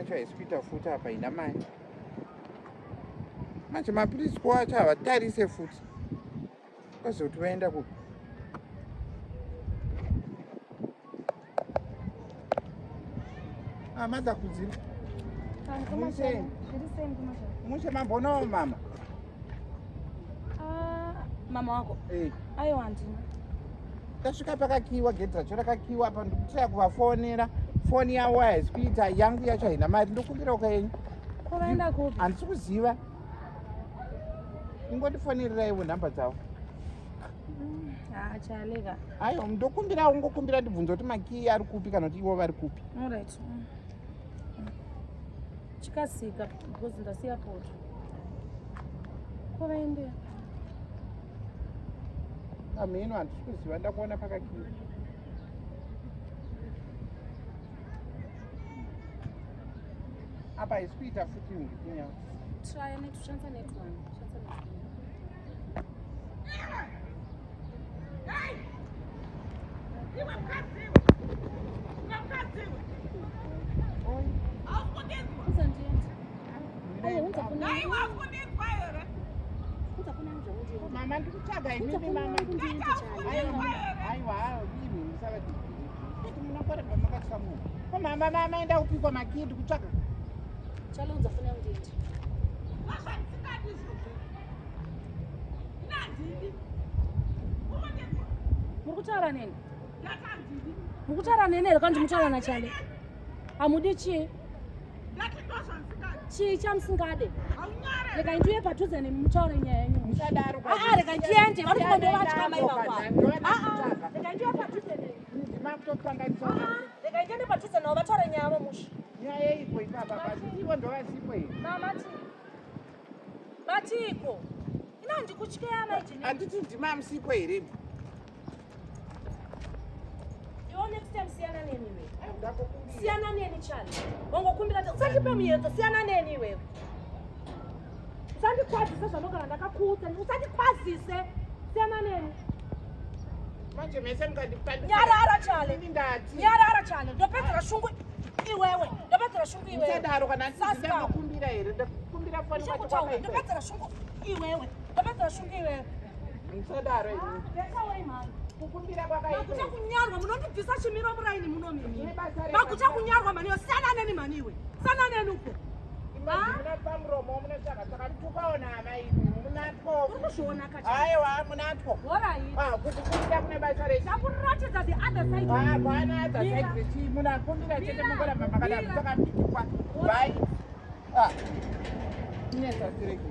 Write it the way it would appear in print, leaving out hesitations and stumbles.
yacho haisi kuita futi apa ina mai. Manje mapirizi kwacho havatarise futi. Kwazoti vaenda kupi? Madza kudzima. Mushe mambonawo mama. Mama wako? Aiwa handina. Tasvika pakakiiwa gedhi racho rakakiiwa apa ndikutira kuvafonera. Foni yavo haisi kuita, yangu yacho haina mari. Ndokumbira ukaenyu. Kwavaenda kupi? Handisi kuziva. Ingondifonereraiwo nhamba dzavo. Chaleka. Aiwa ndokumbira ungokumbira ndibvunza kuti makii ari kupi kana kuti ivo vari kupi. Alright. Chikasika because ndasiya poto. Kwavaendera. Ameno handisi kuziva ndakuona pakakiiwa. Apa haisi kuita futi kunyawa. Try kushandisa net one. Mama ndikutsvaga imimi mama. Aiwa ini musavati. Kuti munokorerwa makatsamuka. Ko mama enda kupikwa makii ndikutsvaga. Chalonza funa nditi. Mukutara nini? Mukutara nini ere kandi mutara na chale? Amudi chi? Chi chamsingade. Reka ndiye padhuze nemutaure nyaya yenyu. Musadaro kwa. Reka ndiende, vari kundo vatama ivakwa. Reka ndiye padhuze ne. Ndimamutopanganyisa. Reka ndiende padhuze navo vataure nyaya yavo mushi. Nyaya iko ipapa basi ivo ndovasipo here. Mama ti. Batiko. Ina ndikuchikeya Amai Jilimba. Handiti ndimamsipo here. Next time siyana neni wewe. Siyana neni chali. Wangokumbira kuti usachipe muyedzo siyana neni wewe. Usandikwazise zvanogara ndakakuudza. Usandikwazise. Siyana neni. Manje mese mukandipandisa. Nyarara chali. Ndati. Nyarara chali. Ndopedzera shungu iwewe. Ndopedzera shungu iwewe. Musadaro kana ndindakukumbira here. Ndakukumbira foni kwacho kwakaita. Ndopedzera shungu iwewe. Ndopedzera shungu iwewe. Musadaro ini. Ndeka wewe mama. Kukumbira kwakaita. Makucha kunyarwa munondibvisa chimiro muraini munomimi. Makucha kunyarwa maniwe sana neni maniwe. Sana neni uko. Muna pamuromo munotaka saka tukaona Amai munatwo. Urikushona kacha. Aiwa munatwo. Alright. Kukumbira kune basa rechi. Ndakuratidza the other side. Bwana other side rechi munakumbira chete mungora mama kana saka mbikwa. Bye. Inesa sireki.